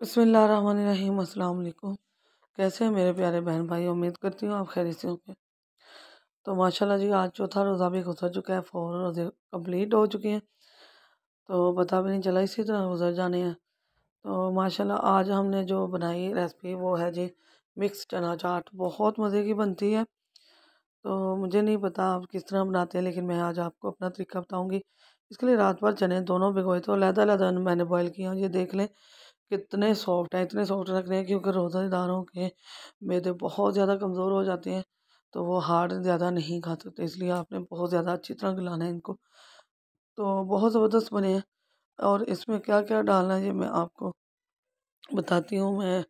बिस्मिल्लाहिर्रहमानिर्रहीम। अस्सलाम वालेकुम। कैसे हैं मेरे प्यारे बहन भाई? उम्मीद करती हूँ आप खैरियत से होंगे। तो माशाल्लाह जी, आज चौथा रोज़ा भी गुजर चुका है, 4 रोज़े कंप्लीट हो चुके हैं, तो पता भी नहीं चला, इसी तरह गुजर जाने हैं। तो माशाल्लाह आज हमने जो बनाई रेसिपी वो है जी मिक्स चना चाट। बहुत मज़े की बनती है। तो मुझे नहीं पता आप किस तरह बनाते हैं, लेकिन मैं आज आपको अपना तरीका बताऊँगी। इसके लिए रात भर चने दोनों भिगोए, तो अलग-अलग मैंने बॉयल किया। ये देख लें कितने सॉफ्ट हैं, इतने सॉफ्ट रखने हैं क्योंकि रोज़ेदारों के मैदे बहुत ज़्यादा कमज़ोर हो जाते हैं, तो वो हार्ड ज़्यादा नहीं खा सकते, इसलिए आपने बहुत ज़्यादा अच्छी तरह गलाना है इनको। तो बहुत ज़बरदस्त बने हैं। और इसमें क्या-क्या डालना है ये मैं आपको बताती हूँ। मैं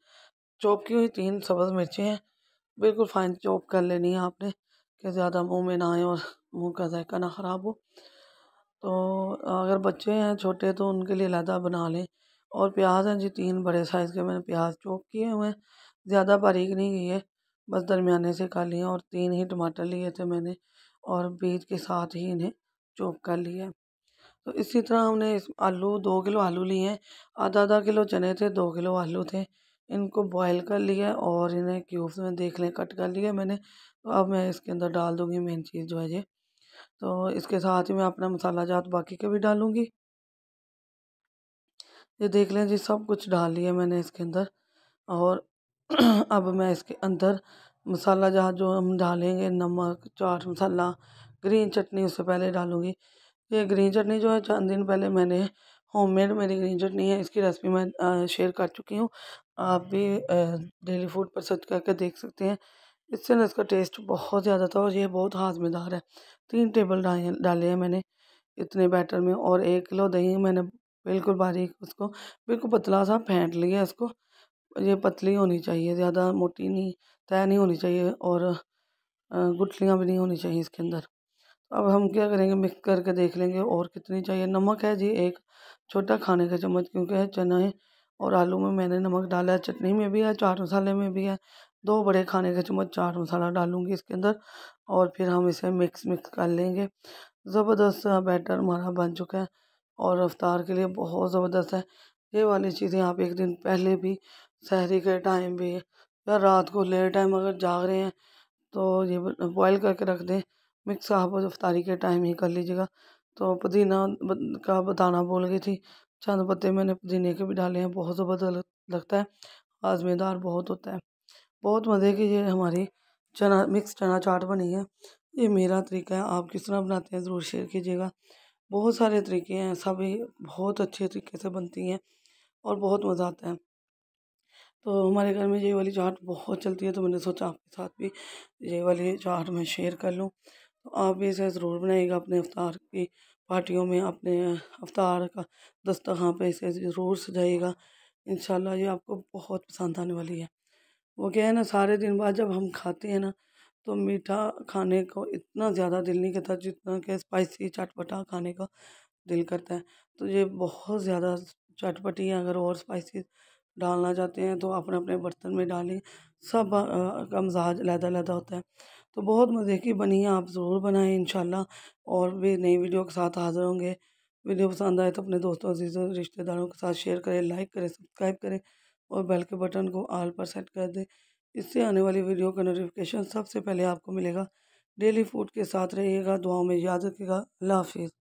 चॉप की हुई 3 सब्ज़ मिर्चें हैं, बिल्कुल फाइन चॉप कर लेनी है आपने कि ज़्यादा मुँह में ना आए और मुँह का जायका ना ख़राब हो। तो अगर बच्चे हैं छोटे तो उनके लिए अलहदा बना लें। और प्याज हैं जी 3 बड़े साइज़ के मैंने प्याज चॉप किए हुए हैं, ज़्यादा बारीक नहीं किए, बस दरमियाने से काट लिए। और 3 ही टमाटर लिए थे मैंने और बीज के साथ ही इन्हें चॉप कर लिया है। तो इसी तरह हमने इस आलू 2 किलो आलू लिए हैं, आधा-आधा किलो चने थे, 2 किलो आलू थे। इनको बॉयल कर लिया और इन्हें क्यूब्स में देख लें कट कर लिया मैंने। तो अब मैं इसके अंदर डाल दूँगी मेन चीज़ जो है ये। तो इसके साथ ही मैं अपना मसाला जात बाकी के भी डालूँगी। ये देख लें जी, सब कुछ डाल लिया मैंने इसके अंदर। और अब मैं इसके अंदर मसाला जहाँ जो हम डालेंगे, नमक, चाट मसाला, ग्रीन चटनी उससे पहले डालूँगी। ये ग्रीन चटनी जो है चंद दिन पहले मैंने होममेड मेरी ग्रीन चटनी है, इसकी रेसिपी मैं शेयर कर चुकी हूँ। आप भी डेली फूड पर सर्च करके देख सकते हैं। इससे ना इसका टेस्ट बहुत ज़्यादा था और ये बहुत हाज़मेदार है। 3 टेबल डाले हैं मैंने इतने बैटर में। और 1 किलो दही मैंने बिल्कुल बारीक उसको बिल्कुल पतला सा फेंट लिया इसको। ये पतली होनी चाहिए, ज़्यादा मोटी नहीं, तय नहीं होनी चाहिए और गुठलियाँ भी नहीं होनी चाहिए इसके अंदर। अब हम क्या करेंगे, मिक्स करके देख लेंगे और कितनी चाहिए। नमक है जी 1 छोटा खाने का चम्मच, क्योंकि चने और आलू में मैंने नमक डाला है, चटनी में भी है, चाट मसाले में भी है। 2 बड़े खाने के चम्मच चाट मसाला डालूँगी इसके अंदर और फिर हम इसे मिक्स मिक्स कर लेंगे। ज़बरदस्त सा बैटर हमारा बन चुका है और इफ्तार के लिए बहुत ज़बरदस्त है। ये वाली चीज़ें आप एक दिन पहले भी, सहरी के टाइम भी या रात को लेट टाइम अगर जाग रहे हैं तो ये बॉयल करके रख दें। मिक्स आप इफ्तारी के टाइम ही कर लीजिएगा। तो पुदीना का बताना भूल गई थी, चंद पत्ते मैंने पुदीने के भी डाले हैं, बहुत ज़बरदस्त लगता है, हाज़मेदार बहुत होता है। बहुत मज़े की ये हमारी चना मिक्स चना चाट बनी है। ये मेरा तरीका है, आप किस तरह बनाते हैं ज़रूर शेयर कीजिएगा। बहुत सारे तरीके हैं, सभी बहुत अच्छे तरीके से बनती हैं और बहुत मज़ा आता है। तो हमारे घर में ये वाली चाट बहुत चलती है, तो मैंने सोचा आपके साथ भी ये वाली चाट मैं शेयर कर लूँ। तो आप भी इसे ज़रूर बनाइएगा अपने इफ्तार की पार्टियों में, अपने इफ्तार का दस्तरख़्वान पे इसे ज़रूर सजाइएगा। इंशाल्लाह ये आपको बहुत पसंद आने वाली है। वो क्या है ना, सारे दिन बाद जब हम खाते हैं ना, तो मीठा खाने को इतना ज़्यादा दिल नहीं करता जितना कि स्पाइसी चटपटा खाने का दिल करता है। तो ये बहुत ज़्यादा चटपटी है, अगर और स्पाइसी डालना चाहते हैं तो अपने अपने बर्तन में डालें। सब का मिज़ाज अलग-अलग होता है। तो बहुत मज़े की बनी है, आप ज़रूर बनाएँ इंशाल्लाह। और भी नई वीडियो के साथ हाज़िर होंगे। वीडियो पसंद आए तो अपने दोस्तों, अज़ीज़ों, रिश्तेदारों के साथ शेयर करें, लाइक करें, सब्सक्राइब करें और बेल के बटन को ऑल पर सेट कर दें। इससे आने वाली वीडियो का नोटिफिकेशन सबसे पहले आपको मिलेगा। डेली फूड के साथ रहिएगा, दुआओं में याद रखिएगा। अल्लाह हाफ़िज़।